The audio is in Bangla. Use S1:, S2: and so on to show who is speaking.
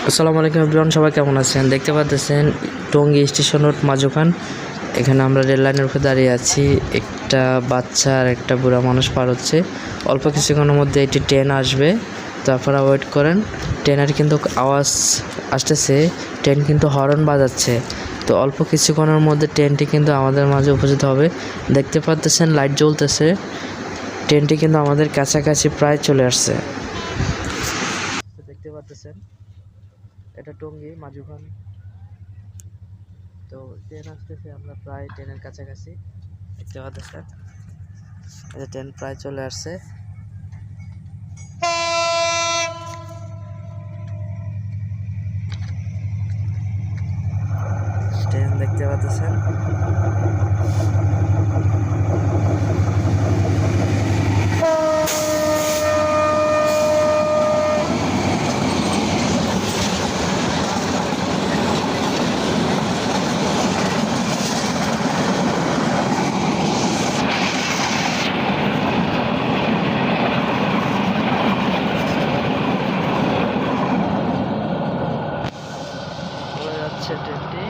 S1: আসসালামু আলাইকুম এভরিওয়ান, সবাই কেমন আছেন? দেখতে পাচ্ছেন টঙ্গী স্টেশন রোড মাঝখান। এখানে আমরা রেল লাইনের উপরে দাঁড়িয়ে আছি। একটা বাচ্চা আর একটা বুড়া মানুষ পার হচ্ছে। অল্প কিছুক্ষণের মধ্যে একটি ট্রেন আসবে, তো আপনারা ওয়েট করেন। ট্রেনের কিন্তু আওয়াজ আসতেছে, ট্রেন কিন্তু হর্ন বাজাচ্ছে। তো অল্প কিছুক্ষণের মধ্যে ট্রেনটি কিন্তু আমাদের মাঝে উপস্থিত হবে। দেখতে পাচ্ছেন লাইট জ্বলতেছে, ট্রেনটি কিন্তু আমাদের কাছাকাছি প্রায় চলে আসছে। দেখতে পাচ্ছেন এটা টঙ্গী মাঝখান। তো ট্রেন আসতেছে, আমরা প্রায় ট্রেনের কাছাকাছি। দেখতে পাচ্ছেন এই যে ট্রেন প্রায় চলে আসছে। ট্রেন দেখতে পাচ্ছেন। চলে যাচ্ছে ট্রেনটি।